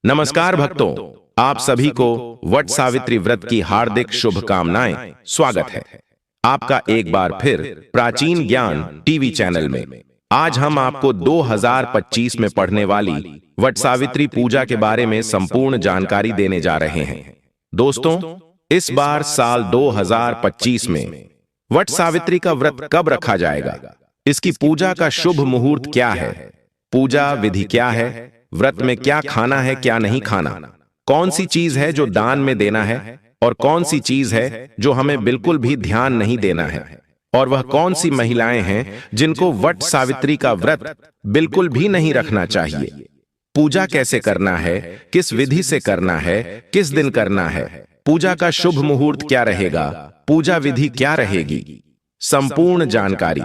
नमस्कार भक्तों, आप सभी को वट सावित्री व्रत की हार्दिक शुभकामनाएं। स्वागत है आपका एक बार फिर प्राचीन ज्ञान टीवी चैनल में। आज हम आपको 2025 में पढ़ने वाली वट सावित्री पूजा के बारे में संपूर्ण जानकारी देने जा रहे हैं। दोस्तों, इस बार साल 2025 में वट सावित्री का व्रत कब रखा जाएगा, इसकी पूजा का शुभ मुहूर्त क्या है, पूजा विधि क्या है, व्रत में क्या खाना है क्या नहीं खाना, कौन सी चीज है जो दान में देना है और कौन सी चीज है जो हमें बिल्कुल भी ध्यान नहीं देना है, और वह कौन सी महिलाएं हैं जिनको वट सावित्री का व्रत बिल्कुल भी नहीं रखना चाहिए, पूजा कैसे करना है, किस विधि से करना है, किस दिन करना है, पूजा का शुभ मुहूर्त क्या रहेगा, पूजा विधि क्या रहेगी, संपूर्ण जानकारी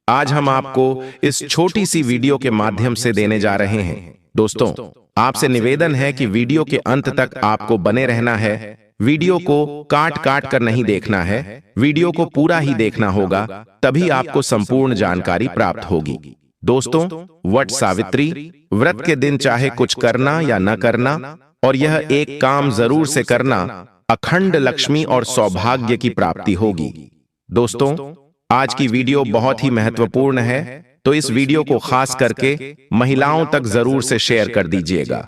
आज हम आपको इस छोटी सी वीडियो के माध्यम से देने जा रहे हैं। दोस्तों, आपसे निवेदन है कि वीडियो के अंत तक आपको बने रहना है। वीडियो को काट काट कर नहीं देखना है, वीडियो को पूरा ही देखना होगा, तभी आपको संपूर्ण जानकारी प्राप्त होगी। दोस्तों, वट सावित्री व्रत के दिन चाहे कुछ करना या न करना, और यह एक काम जरूर से करना, अखंड लक्ष्मी और सौभाग्य की प्राप्ति होगी। दोस्तों, आज की वीडियो बहुत ही महत्वपूर्ण है, तो इस वीडियो को खास करके महिलाओं तक जरूर से शेयर कर दीजिएगा,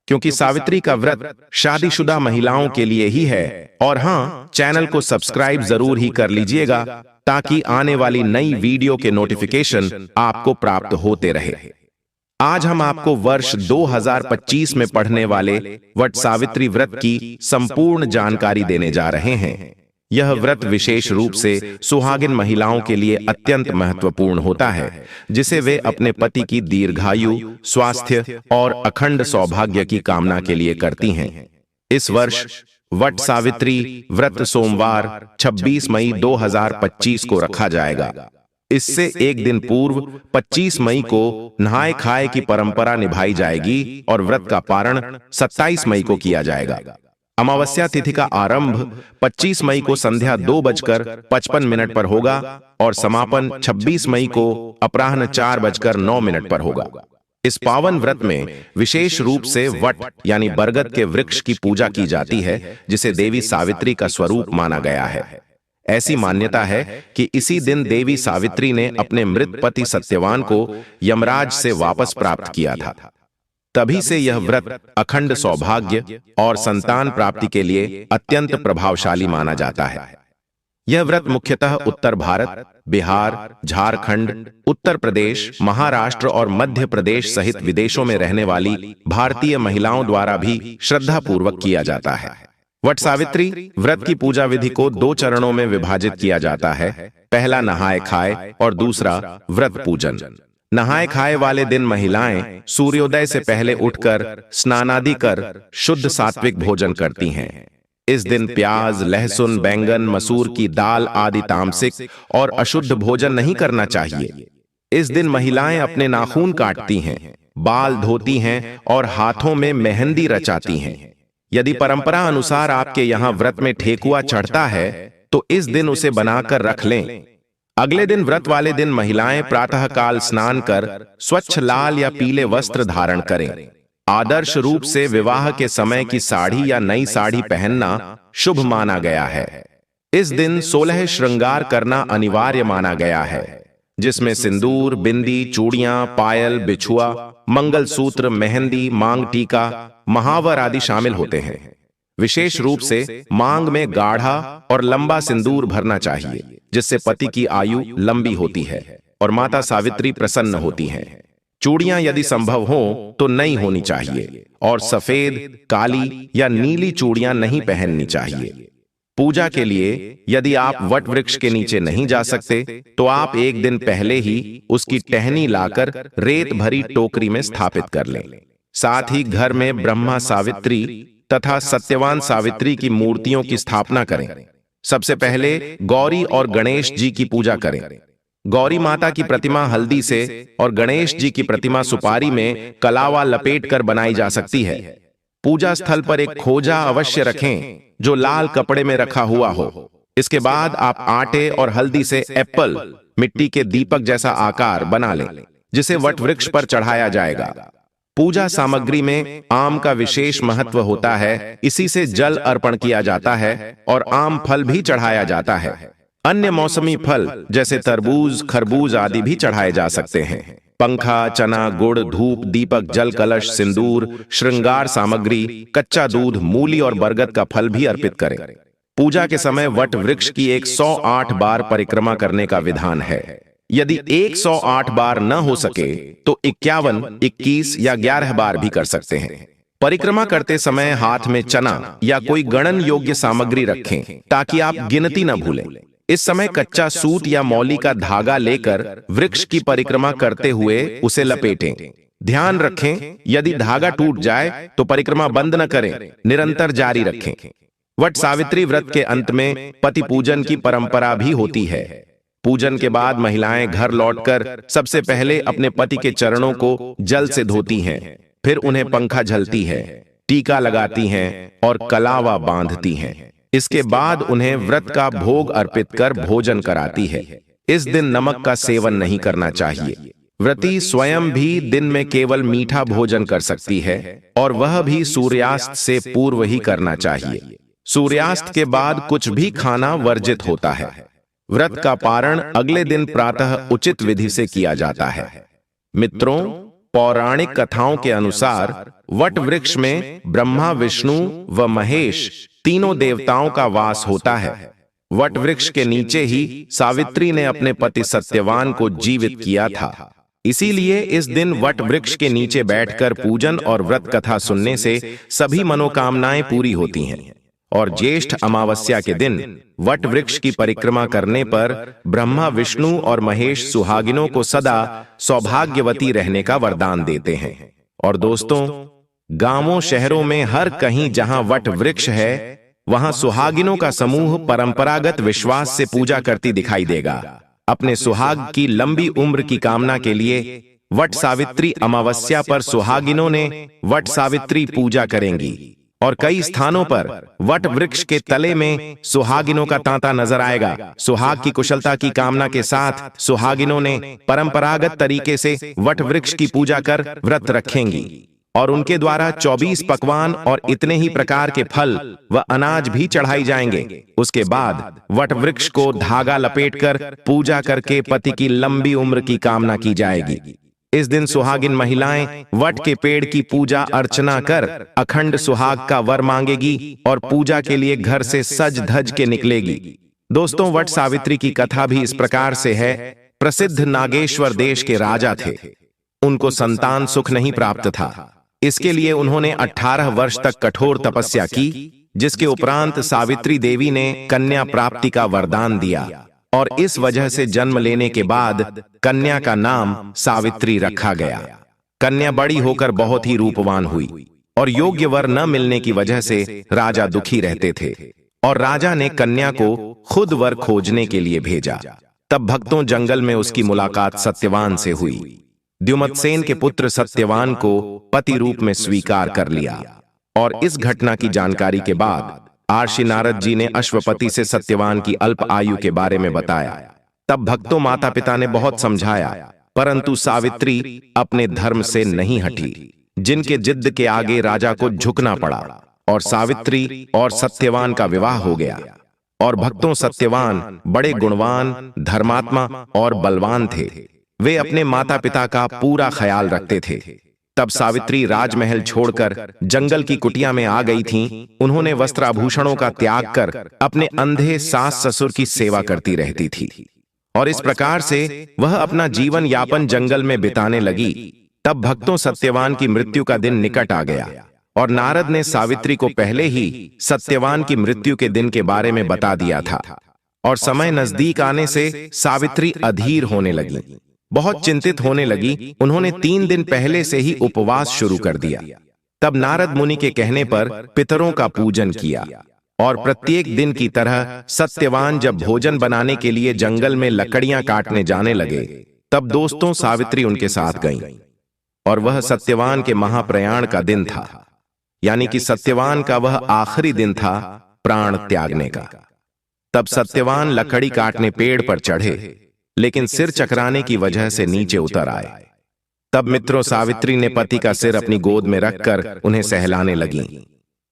क्योंकि सावित्री का व्रत शादीशुदा महिलाओं के लिए ही है। और हां, चैनल को सब्सक्राइब जरूर ही कर लीजिएगा, ताकि आने वाली नई वीडियो के नोटिफिकेशन आपको प्राप्त होते रहे। आज हम आपको वर्ष 2025 में पढ़ने वाले वट सावित्री व्रत की संपूर्ण जानकारी देने जा रहे हैं। यह व्रत विशेष रूप से सुहागिन महिलाओं के लिए अत्यंत महत्वपूर्ण होता है, जिसे वे अपने पति की दीर्घायु, स्वास्थ्य और अखंड सौभाग्य की कामना के लिए करती हैं। इस वर्ष वट सावित्री व्रत सोमवार 26 मई 2025 को रखा जाएगा। इससे एक दिन पूर्व 25 मई को नहाय खाए की परंपरा निभाई जाएगी और व्रत का पारण 27 मई को किया जाएगा। अमावस्या तिथि का आरंभ 25 मई को संध्या 2:55 पर होगा और समापन 26 मई को अपराह्न 4:09 पर होगा। इस पावन व्रत में विशेष रूप से वट यानी बरगद के वृक्ष की पूजा की जाती है, जिसे देवी सावित्री का स्वरूप माना गया है। ऐसी मान्यता है कि इसी दिन देवी सावित्री ने अपने मृत पति सत्यवान को यमराज से वापस प्राप्त किया था। तभी से यह व्रत अखंड सौभाग्य और संतान प्राप्ति के लिए अत्यंत प्रभावशाली माना जाता है। यह व्रत मुख्यतः उत्तर भारत, बिहार, झारखंड, उत्तर प्रदेश, महाराष्ट्र और मध्य प्रदेश सहित विदेशों में रहने वाली भारतीय महिलाओं द्वारा भी श्रद्धापूर्वक किया जाता है। वट सावित्री व्रत की पूजा विधि को 2 चरणों में विभाजित किया जाता है। पहला नहाय खाए और दूसरा व्रत पूजन। नहाय खाए वाले दिन महिलाएं सूर्योदय से पहले उठकर स्नानादि कर शुद्ध सात्विक भोजन करती हैं। इस दिन प्याज, लहसुन, बैंगन, मसूर की दाल आदि तामसिक और अशुद्ध भोजन नहीं करना चाहिए। इस दिन महिलाएं अपने नाखून काटती हैं, बाल धोती हैं और हाथों में मेहंदी रचाती हैं। यदि परंपरा अनुसार आपके यहाँ व्रत में ठेकुआ चढ़ता है, तो इस दिन उसे बनाकर रख लें। अगले दिन व्रत वाले दिन महिलाएं प्रातःकाल स्नान कर स्वच्छ लाल या पीले वस्त्र धारण करें। आदर्श रूप से विवाह के समय की साड़ी या नई साड़ी पहनना शुभ माना गया है। इस दिन 16 श्रृंगार करना अनिवार्य माना गया है, जिसमें सिंदूर, बिंदी, चूड़ियां, पायल, बिछुआ, मंगलसूत्र, मेहंदी, मांग टीका, महावर आदि शामिल होते हैं। विशेष रूप से मांग में गाढ़ा और लंबा सिंदूर भरना चाहिए, जिससे पति की आयु लंबी होती है और माता सावित्री प्रसन्न होती हैं। चूड़ियां यदि संभव हो तो नई होनी चाहिए और सफेद, काली या नीली चूड़ियां नहीं पहननी चाहिए। पूजा के लिए यदि आप वट वृक्ष के नीचे नहीं जा सकते, तो आप एक दिन पहले ही उसकी टहनी लाकर रेत भरी टोकरी में स्थापित कर लें। साथ ही घर में ब्रह्मा सावित्री तथा सत्यवान सावित्री की मूर्तियों की स्थापना करें। सबसे पहले गौरी और गणेश जी की पूजा करें। गौरी माता की प्रतिमा हल्दी से और गणेश जी की प्रतिमा सुपारी में कलावा लपेट कर बनाई जा सकती है। पूजा स्थल पर एक खोजा अवश्य रखें, जो लाल कपड़े में रखा हुआ हो। इसके बाद आप आटे और हल्दी से एप्पल, मिट्टी के दीपक जैसा आकार बना लें, जिसे वट वृक्ष पर चढ़ाया जाएगा। पूजा सामग्री में आम का विशेष महत्व होता है, इसी से जल अर्पण किया जाता है और आम फल भी चढ़ाया जाता है। अन्य मौसमी फल जैसे तरबूज, खरबूज आदि भी चढ़ाए जा सकते हैं। पंखा, चना, गुड़, धूप, दीपक, जल कलश, सिंदूर, श्रृंगार सामग्री, कच्चा दूध, मूली और बरगद का फल भी अर्पित करें। पूजा के समय वट वृक्ष की 108 बार परिक्रमा करने का विधान है। यदि 108 बार न हो सके तो 51, 21 या 11 बार भी कर सकते हैं। परिक्रमा करते समय हाथ में चना या कोई गणन योग्य सामग्री रखें ताकि आप गिनती न भूलें। इस समय कच्चा सूत या मौली का धागा लेकर वृक्ष की परिक्रमा करते हुए उसे लपेटें। ध्यान रखें, यदि धागा टूट जाए तो परिक्रमा बंद न करें, निरंतर जारी रखें। वट सावित्री व्रत के अंत में पति पूजन की परंपरा भी होती है। पूजन के बाद महिलाएं घर लौटकर सबसे पहले अपने पति के चरणों को जल से धोती हैं, फिर उन्हें पंखा झलती है, टीका लगाती हैं और कलावा बांधती हैं। इसके बाद उन्हें व्रत का भोग अर्पित कर भोजन कराती है। इस दिन नमक का सेवन नहीं करना चाहिए। व्रती स्वयं भी दिन में केवल मीठा भोजन कर सकती है और वह भी सूर्यास्त से पूर्व ही करना चाहिए। सूर्यास्त के बाद कुछ भी खाना वर्जित होता है। व्रत का पारण अगले दिन प्रातः उचित विधि से किया जाता है। मित्रों, पौराणिक कथाओं के अनुसार वट वृक्ष में ब्रह्मा, विष्णु व महेश तीनों देवताओं का वास होता है। वट वृक्ष के नीचे ही सावित्री ने अपने पति सत्यवान को जीवित किया था। इसीलिए इस दिन वट वृक्ष के नीचे बैठकर पूजन और व्रत कथा सुनने से सभी मनोकामनाएं पूरी होती हैं। और ज्येष्ठ अमावस्या के दिन वट वृक्ष की परिक्रमा करने पर ब्रह्मा, विष्णु और महेश सुहागिनों को सदा सौभाग्यवती रहने का वरदान देते हैं। और दोस्तों, गांवों शहरों में हर कहीं जहां वट वृक्ष है, वहां सुहागिनों का समूह परंपरागत विश्वास से पूजा करती दिखाई देगा। अपने सुहाग की लंबी उम्र की कामना के लिए वट सावित्री अमावस्या पर सुहागिनों ने वट सावित्री पूजा करेंगी और कई स्थानों पर वट वृक्ष के तले में सुहागिनों का तांता नजर आएगा। सुहाग की कुशलता की कामना के साथ सुहागिनों ने परंपरागत तरीके से वट वृक्ष की पूजा कर व्रत रखेंगी और उनके द्वारा 24 पकवान और इतने ही प्रकार के फल व अनाज भी चढ़ाई जाएंगे। उसके बाद वट वृक्ष को धागा लपेटकर पूजा करके पति की लंबी उम्र की कामना की जाएगी। इस दिन सुहागिन महिलाएं वट के पेड़ की पूजा अर्चना कर अखंड सुहाग का वर मांगेगी और पूजा के लिए घर से सज धज के निकलेगी। दोस्तों, वट सावित्री की कथा भी इस प्रकार से है। प्रसिद्ध नागेश्वर देश के राजा थे। उनको संतान सुख नहीं प्राप्त था। इसके लिए उन्होंने 18 वर्ष तक कठोर तपस्या की, जिसके उपरांत सावित्री देवी ने कन्या प्राप्ति का वरदान दिया और इस वजह से जन्म लेने के बाद कन्या का नाम सावित्री रखा गया। कन्या बड़ी होकर बहुत ही रूपवान हुई और योग्य वर न मिलने की वजह से राजा दुखी रहते थे और राजा ने कन्या को खुद वर खोजने के लिए भेजा। तब भक्तों जंगल में उसकी मुलाकात सत्यवान से हुई। द्युमत्सेन के पुत्र सत्यवान को पति रूप में स्वीकार कर लिया और इस घटना की जानकारी के बाद आर्षि नारद जी ने अश्वपति से सत्यवान की अल्प आयु के बारे में बताया। तब भक्तों माता पिता ने बहुत समझाया, परंतु सावित्री अपने धर्म से नहीं हटी, जिनके जिद्द के आगे राजा को झुकना पड़ा और सावित्री और सत्यवान का विवाह हो गया। और भक्तों, सत्यवान बड़े गुणवान, धर्मात्मा और बलवान थे। वे अपने माता पिता का पूरा ख्याल रखते थे। तब सावित्री राजमहल छोड़कर जंगल की कुटिया में आ गई थीं। उन्होंने वस्त्राभूषणों का त्याग कर अपने अंधे सास ससुर की सेवा करती रहती थी और इस प्रकार से वह अपना जीवन यापन जंगल में बिताने लगी। तब भक्तों, सत्यवान की मृत्यु का दिन निकट आ गया और नारद ने सावित्री को पहले ही सत्यवान की मृत्यु के दिन के बारे में बता दिया था और समय नजदीक आने से सावित्री अधीर होने लगी, बहुत चिंतित होने लगी। उन्होंने 3 दिन पहले से ही उपवास शुरू कर दिया। तब नारद मुनि के कहने पर पितरों का पूजन किया और प्रत्येक दिन की तरह सत्यवान जब भोजन बनाने के लिए जंगल में लकड़ियां काटने जाने लगे, तब दोस्तों सावित्री उनके साथ गईं और वह सत्यवान के महाप्रयाण का दिन था, यानी कि सत्यवान का वह आखिरी दिन था प्राण त्यागने का। तब सत्यवान लकड़ी काटने पेड़ पर चढ़े, लेकिन सिर चकराने की वजह से नीचे उतर आए। तब मित्रों सावित्री ने पति का सिर अपनी गोद में रखकर उन्हें सहलाने लगीं।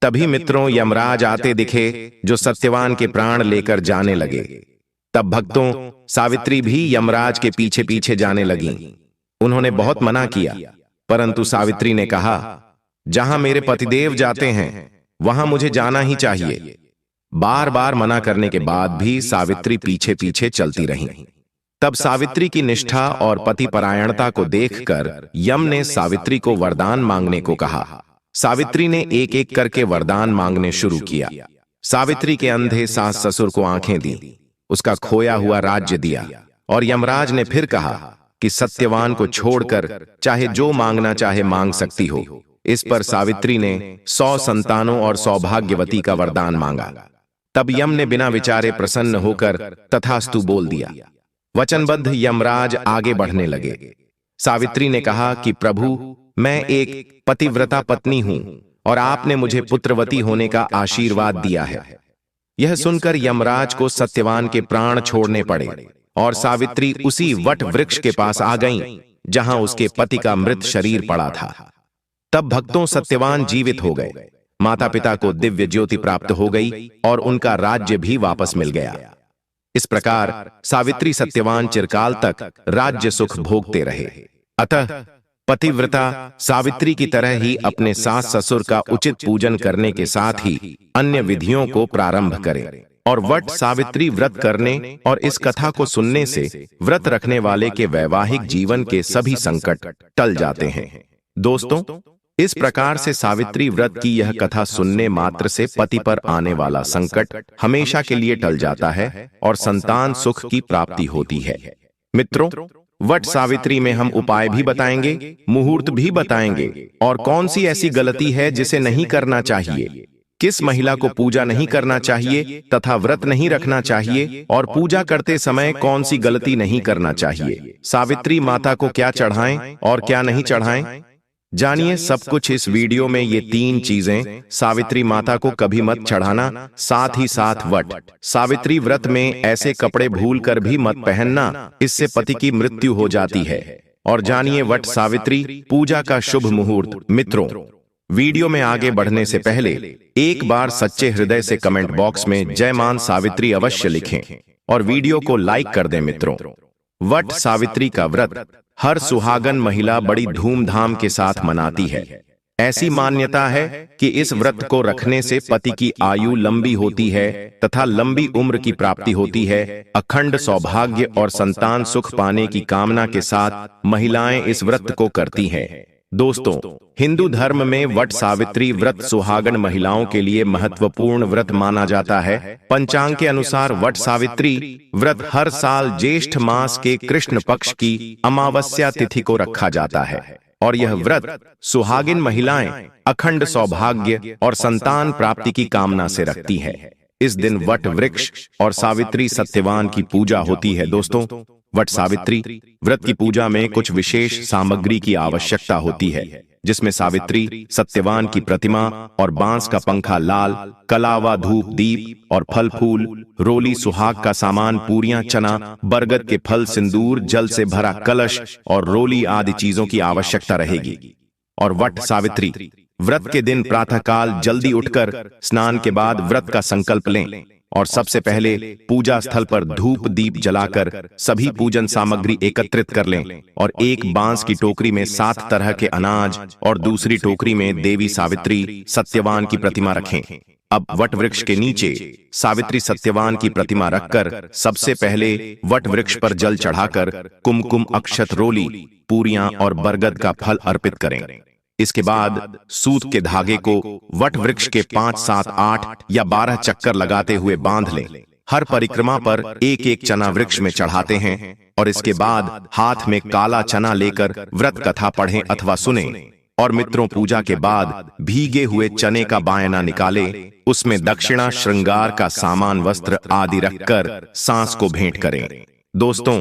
तभी मित्रों यमराज आते दिखे जो सत्यवान के प्राण लेकर जाने लगे। तब भक्तों सावित्री भी यमराज के पीछे पीछे जाने लगीं। उन्होंने बहुत मना किया, परंतु सावित्री ने कहा, जहां मेरे पतिदेव जाते हैं वहां मुझे जाना ही चाहिए। बार बार मना करने के बाद भी सावित्री पीछे पीछे चलती रहीं। तब सावित्री की निष्ठा और पतिपरायणता को देखकर यम ने सावित्री को वरदान मांगने को कहा। सावित्री ने एक एक करके वरदान मांगने शुरू किया। सावित्री के अंधे सास ससुर को आंखें दी, उसका खोया हुआ राज्य दिया, और यमराज ने फिर कहा कि सत्यवान को छोड़कर चाहे जो मांगना चाहे मांग सकती हो। इस पर सावित्री ने 100 संतानों और सौभाग्यवती का वरदान मांगा। तब यम ने बिना विचारे प्रसन्न होकर तथास्तु बोल दिया। वचनबद्ध यमराज आगे बढ़ने लगे। सावित्री ने कहा कि प्रभु, मैं एक पतिव्रता पत्नी हूं और आपने मुझे पुत्रवती होने का आशीर्वाद दिया है। यह सुनकर यमराज को सत्यवान के प्राण छोड़ने पड़े और सावित्री उसी वट वृक्ष के पास आ गईं जहां उसके पति का मृत शरीर पड़ा था। तब भक्तों सत्यवान जीवित हो गए, माता पिता को दिव्य ज्योति प्राप्त हो गई और उनका राज्य भी वापस मिल गया। इस प्रकार सावित्री सत्यवान चिरकाल तक राज्य सुख भोगते रहे। अतः पतिव्रता सावित्री की तरह ही अपने सास ससुर का उचित पूजन करने के साथ ही अन्य विधियों को प्रारंभ करें और वट सावित्री व्रत करने और इस कथा को सुनने से व्रत रखने वाले के वैवाहिक जीवन के सभी संकट टल जाते हैं। दोस्तों, इस प्रकार से सावित्री व्रत की यह कथा सुनने मात्र से पति पर आने वाला संकट हमेशा के लिए टल जाता है और संतान सुख की प्राप्ति होती है। मित्रों, वट सावित्री में हम उपाय भी बताएंगे, मुहूर्त भी बताएंगे और कौन सी ऐसी गलती है जिसे नहीं करना चाहिए, किस महिला को पूजा नहीं करना चाहिए तथा व्रत नहीं रखना चाहिए और पूजा करते समय कौन सी गलती नहीं करना चाहिए, सावित्री माता को क्या चढ़ाएं और क्या नहीं चढ़ाएं। जानिए सब कुछ इस वीडियो में। ये 3 चीजें सावित्री माता को कभी मत चढ़ाना, साथ ही साथ वट सावित्री व्रत में ऐसे कपड़े भूल कर भी मत पहनना, इससे पति की मृत्यु हो जाती है। और जानिए वट सावित्री पूजा का शुभ मुहूर्त। मित्रों, वीडियो में आगे बढ़ने से पहले एक बार सच्चे हृदय से कमेंट बॉक्स में जय मां सावित्री अवश्य लिखें और वीडियो को लाइक कर दें। मित्रों, वट सावित्री का व्रत हर सुहागन महिला बड़ी धूमधाम के साथ मनाती है। ऐसी मान्यता है कि इस व्रत को रखने से पति की आयु लंबी होती है तथा लंबी उम्र की प्राप्ति होती है। अखंड सौभाग्य और संतान सुख पाने की कामना के साथ महिलाएं इस व्रत को करती हैं। दोस्तों, हिंदू धर्म में वट सावित्री व्रत सुहागन महिलाओं के लिए महत्वपूर्ण व्रत माना जाता है। पंचांग के अनुसार वट सावित्री व्रत हर साल ज्येष्ठ मास के कृष्ण पक्ष की अमावस्या तिथि को रखा जाता है और यह व्रत सुहागिन महिलाएं अखंड सौभाग्य और संतान प्राप्ति की कामना से रखती है। इस दिन वट वृक्ष और सावित्री सत्यवान की पूजा होती है। दोस्तों, वट सावित्री व्रत की पूजा में कुछ विशेष सामग्री की आवश्यकता होती है, जिसमें सावित्री सत्यवान की प्रतिमा और बांस का पंखा, लाल कलावा, धूप दीप और फल फूल, रोली सुहाग का सामान, पूरियां, चना, बरगद के फल, सिंदूर, जल से भरा कलश और रोली आदि चीजों की आवश्यकता रहेगी। और वट सावित्री व्रत के दिन प्रातःकाल जल्दी उठकर स्नान के बाद व्रत का संकल्प लें और सबसे पहले पूजा स्थल पर धूप दीप जलाकर सभी पूजन सामग्री एकत्रित कर लें और एक बांस की टोकरी में 7 तरह के अनाज और दूसरी टोकरी में देवी सावित्री सत्यवान की प्रतिमा रखें। अब वट वृक्ष के नीचे सावित्री सत्यवान की प्रतिमा रखकर सबसे पहले वट वृक्ष पर जल चढ़ाकर कुमकुम, अक्षत, रोली, पूरियां और बरगद का फल अर्पित करें। इसके बाद सूत के धागे को वट वृक्ष के 5, 7, 8 या 12 चक्कर लगाते हुए बांध लें। हर परिक्रमा पर एक एक चना वृक्ष में चढ़ाते हैं और इसके बाद हाथ में काला चना लेकर व्रत कथा पढ़ें अथवा सुनें। और मित्रों, पूजा के बाद भीगे हुए चने का बायना निकालें, उसमें दक्षिणा, श्रृंगार का सामान, वस्त्र आदि रखकर सांस को भेंट करें। दोस्तों,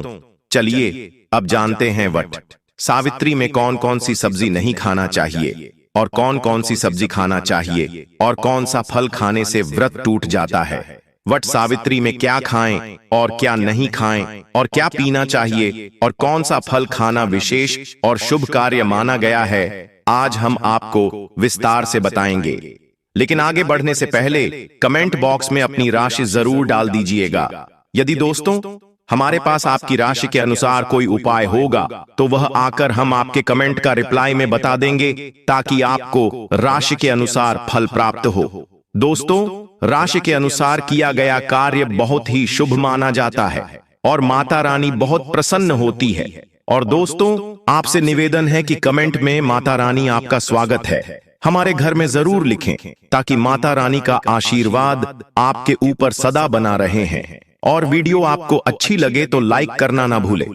चलिए अब जानते हैं वट सावित्री में कौन कौन सी सब्जी नहीं खाना चाहिए और कौन कौन सी सब्जी खाना चाहिए और कौन सा फल खाने से व्रत टूट जाता है। वट सावित्री में क्या खाएं और क्या नहीं खाएं और क्या पीना चाहिए और कौन सा फल खाना विशेष और शुभ कार्य माना गया है, आज हम आपको विस्तार से बताएंगे। लेकिन आगे बढ़ने से पहले कमेंट बॉक्स में अपनी राशि जरूर डाल दीजिएगा। यदि दोस्तों हमारे पास आपकी राशि के अनुसार कोई उपाय होगा तो वह आकर हम आपके कमेंट का रिप्लाई में बता देंगे, ताकि आपको राशि के अनुसार फल प्राप्त हो। दोस्तों, राशि के अनुसार किया गया कार्य बहुत ही शुभ माना जाता है और माता रानी बहुत प्रसन्न होती है। और दोस्तों, आपसे निवेदन है कि कमेंट में माता रानी आपका स्वागत है हमारे घर में जरूर लिखें, ताकि माता रानी का आशीर्वाद आपके ऊपर सदा बना रहे हैं। और वीडियो आपको अच्छी लगे तो लाइक करना ना भूलें।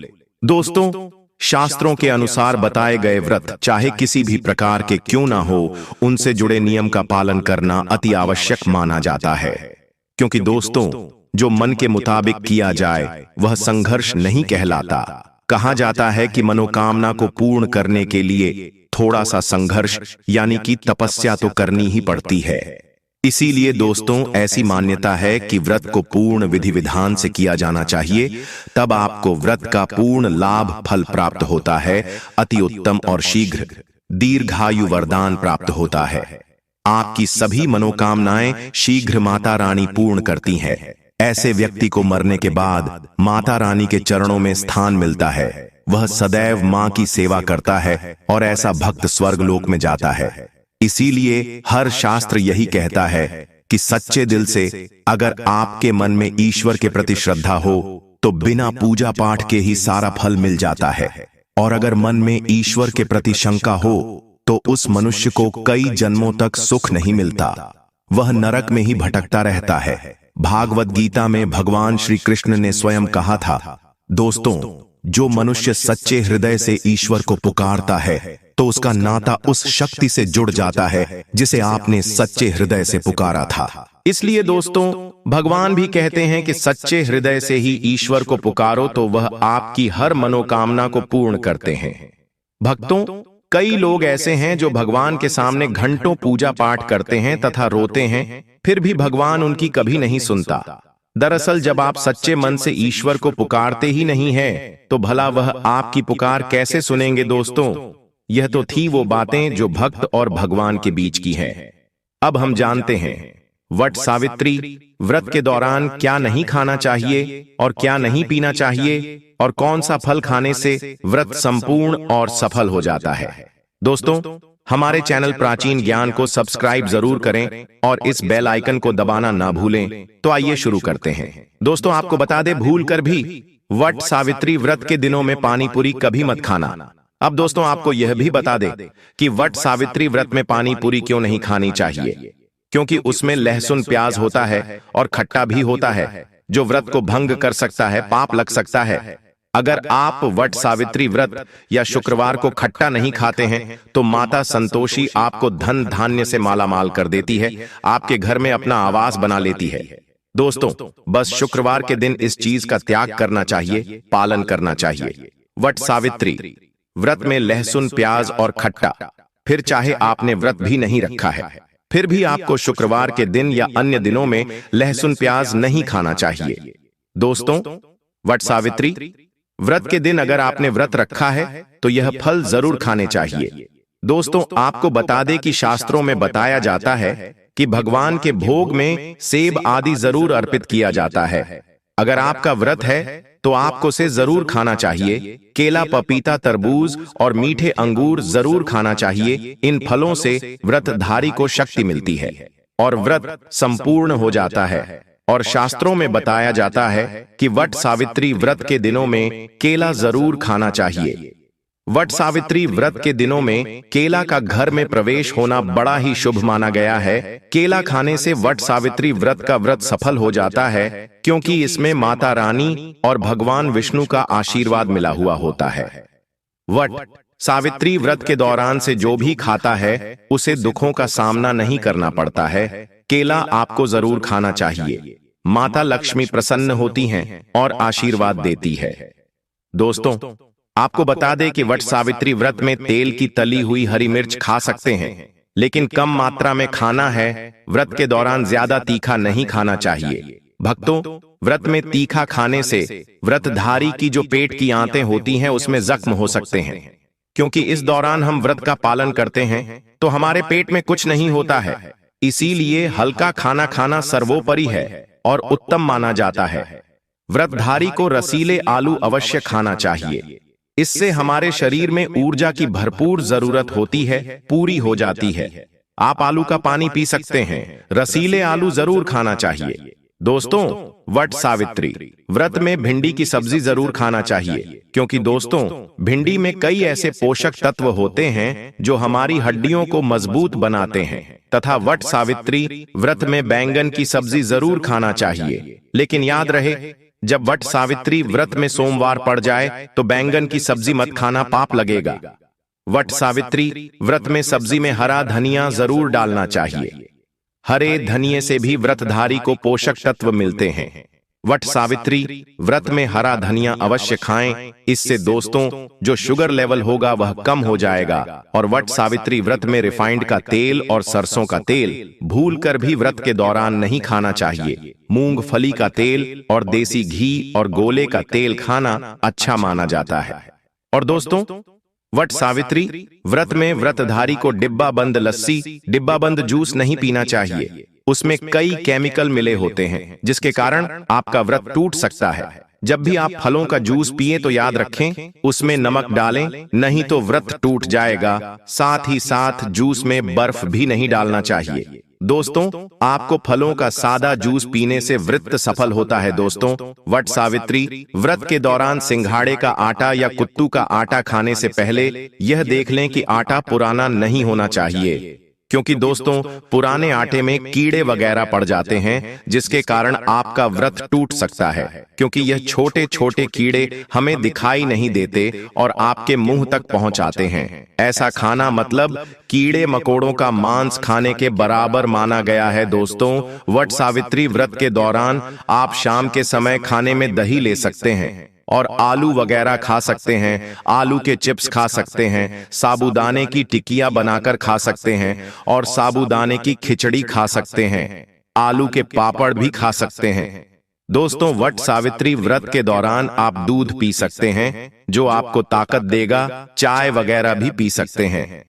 दोस्तों, शास्त्रों के अनुसार बताए गए व्रत चाहे किसी भी प्रकार के क्यों ना हो, उनसे जुड़े नियम का पालन करना अति आवश्यक माना जाता है। क्योंकि दोस्तों, जो मन के मुताबिक किया जाए वह संघर्ष नहीं कहलाता। कहा जाता है कि मनोकामना को पूर्ण करने के लिए थोड़ा सा संघर्ष यानी कि तपस्या तो करनी ही पड़ती है। इसीलिए दोस्तों, ऐसी मान्यता है कि व्रत को पूर्ण विधि विधान से किया जाना चाहिए, तब आपको व्रत का पूर्ण लाभ फल प्राप्त होता है। अति उत्तम और शीघ्र दीर्घायु वरदान प्राप्त होता है। आपकी सभी मनोकामनाएं शीघ्र माता रानी पूर्ण करती हैं। ऐसे व्यक्ति को मरने के बाद माता रानी के चरणों में स्थान मिलता है। वह सदैव मां की सेवा करता है और ऐसा भक्त स्वर्गलोक में जाता है। इसीलिए हर शास्त्र यही कहता है कि सच्चे दिल से अगर आपके मन में ईश्वर के प्रति श्रद्धा हो तो बिना पूजा पाठ के ही सारा फल मिल जाता है। और अगर मन में ईश्वर के प्रति शंका हो तो उस मनुष्य को कई जन्मों तक सुख नहीं मिलता, वह नरक में ही भटकता रहता है। भागवत गीता में भगवान श्री कृष्ण ने स्वयं कहा था, दोस्तों, जो मनुष्य सच्चे हृदय से ईश्वर को पुकारता है तो उसका नाता उस शक्ति से जुड़ जाता है जिसे आपने सच्चे हृदय से पुकारा था। इसलिए दोस्तों, भगवान भी कहते हैं कि सच्चे हृदय से ही ईश्वर को पुकारो तो वह आपकी हर मनोकामना को पूर्ण करते हैं। भक्तों, कई लोग ऐसे हैं जो भगवान के सामने घंटों पूजा पाठ करते हैं तथा रोते हैं, फिर भी भगवान उनकी कभी नहीं सुनता। दरअसल जब आप सच्चे मन से ईश्वर को पुकारते ही नहीं हैं, तो भला वह आपकी पुकार कैसे सुनेंगे। दोस्तों, यह तो थी वो बातें जो भक्त और भगवान के बीच की हैं। अब हम जानते हैं वट सावित्री व्रत के दौरान क्या नहीं खाना चाहिए और क्या नहीं पीना चाहिए और कौन सा फल खाने से व्रत संपूर्ण और सफल हो जाता है। दोस्तों, हमारे चैनल प्राचीन ज्ञान को सब्सक्राइब जरूर करें और इस बेल आइकन को दबाना ना भूलें। तो आइए शुरू करते हैं। दोस्तों, आपको बता दें, भूल कर भी वट सावित्री व्रत के दिनों में पानी पूरी कभी मत खाना। अब दोस्तों, आपको यह भी बता दें कि वट सावित्री व्रत में पानी पूरी क्यों नहीं खानी चाहिए, क्योंकि उसमें लहसुन प्याज होता है और खट्टा भी होता है, जो व्रत को भंग कर सकता है, पाप लग सकता है। अगर आप वट सावित्री व्रत या शुक्रवार को खट्टा नहीं खाते हैं तो माता संतोषी आपको धन धान्य से मालामाल कर देती है, आपके घर में अपना आवास बना लेती है। दोस्तों, बस शुक्रवार के दिन इस चीज का त्याग करना चाहिए, पालन करना चाहिए। वट सावित्री व्रत में लहसुन प्याज और खट्टा, फिर चाहे आपने व्रत भी नहीं रखा है, फिर भी आपको शुक्रवार के दिन या अन्य दिनों में लहसुन प्याज नहीं खाना चाहिए। दोस्तों, वट सावित्री व्रत के दिन अगर आपने व्रत रखा है तो यह फल जरूर खाने चाहिए। दोस्तों, आपको बता दें कि शास्त्रों में बताया जाता है कि भगवान के भोग में सेब आदि जरूर अर्पित किया जाता है। अगर आपका व्रत है तो आपको से जरूर खाना चाहिए। केला, पपीता, तरबूज और मीठे अंगूर जरूर खाना चाहिए। इन फलों से व्रतधारी को शक्ति मिलती है और व्रत संपूर्ण हो जाता है। और शास्त्रों में बताया जाता है कि वट सावित्री व्रत के दिनों में केला जरूर खाना चाहिए। वट सावित्री व्रत के दिनों में केला का घर में प्रवेश होना बड़ा ही शुभ माना गया है। केला खाने से वट सावित्री व्रत का व्रत सफल हो जाता है, क्योंकि इसमें माता रानी और भगवान विष्णु का आशीर्वाद मिला हुआ होता है। वट सावित्री व्रत के दौरान से जो भी खाता है उसे दुखों का सामना नहीं करना पड़ता है। केला आपको जरूर खाना चाहिए। माता लक्ष्मी प्रसन्न होती हैं और आशीर्वाद देती है। दोस्तों, आपको बता दें कि वट सावित्री व्रत में तेल की तली हुई हरी मिर्च खा सकते हैं, लेकिन कम मात्रा में खाना है। व्रत के दौरान ज्यादा तीखा नहीं खाना चाहिए। भक्तों, व्रत में तीखा खाने से व्रतधारी की जो पेट की आंतें होती हैं उसमें जख्म हो सकते हैं। क्योंकि इस दौरान हम व्रत का पालन करते हैं तो हमारे पेट में कुछ नहीं होता है, इसीलिए हल्का खाना खाना सर्वोपरि है और उत्तम माना जाता है। व्रतधारी को रसीले आलू अवश्य खाना चाहिए। इससे हमारे शरीर में ऊर्जा की भरपूर जरूरत होती है, पूरी हो जाती है। आप आलू का पानी पी सकते हैं, रसीले आलू जरूर खाना चाहिए। दोस्तों, वट सावित्री व्रत में भिंडी की सब्जी जरूर खाना चाहिए, क्योंकि दोस्तों भिंडी में कई ऐसे पोषक तत्व होते हैं जो हमारी हड्डियों को मजबूत बनाते हैं। तथा वट सावित्री व्रत में बैंगन की सब्जी जरूर खाना चाहिए। लेकिन याद रहे, जब वट सावित्री व्रत में सोमवार पड़ जाए तो बैंगन की सब्जी मत खाना, पाप लगेगा। वट सावित्री व्रत में सब्जी में हरा धनिया जरूर डालना चाहिए। हरे धनिये से भी व्रतधारी को पोषक तत्व मिलते हैं। वट सावित्री व्रत में हरा धनिया अवश्य खाएं, इससे दोस्तों जो शुगर लेवल होगा वह कम हो जाएगा। और वट सावित्री व्रत में रिफाइंड का तेल और सरसों का तेल भूलकर भी व्रत के दौरान नहीं खाना चाहिए। मूंगफली का तेल और देसी घी और गोले का तेल खाना अच्छा माना जाता है। और दोस्तों, वट सावित्री व्रत में व्रतधारी को डिब्बा बंद लस्सी, डिब्बा बंद जूस नहीं पीना चाहिए। उसमें कई केमिकल मिले होते हैं जिसके कारण आपका व्रत टूट सकता है। जब भी आप फलों का जूस पिए तो याद रखें उसमें नमक डालें, नहीं तो व्रत टूट जाएगा। साथ ही साथ जूस में बर्फ भी नहीं डालना चाहिए। दोस्तों, आपको फलों का सादा जूस पीने से व्रत सफल होता है। दोस्तों, वट सावित्री व्रत के दौरान सिंघाड़े का आटा या कुत्तू का आटा खाने से पहले यह देख लें कि आटा पुराना नहीं होना चाहिए, क्योंकि दोस्तों पुराने आटे में कीड़े वगैरह पड़ जाते हैं जिसके कारण आपका व्रत टूट सकता है। क्योंकि यह छोटे छोटे कीड़े हमें दिखाई नहीं देते और आपके मुंह तक पहुंच आते हैं। ऐसा खाना मतलब कीड़े मकोड़ों का मांस खाने के बराबर माना गया है। दोस्तों, वट सावित्री व्रत के दौरान आप शाम के समय खाने में दही ले सकते हैं और आलू वगैरह खा सकते हैं। आलू के चिप्स खा सकते हैं, साबूदाने की टिकिया बनाकर खा सकते हैं और साबूदाने की खिचड़ी खा सकते हैं। आलू के पापड़ भी खा सकते हैं। दोस्तों, वट सावित्री व्रत के दौरान आप दूध पी सकते हैं जो आपको ताकत देगा। चाय वगैरह भी पी सकते हैं।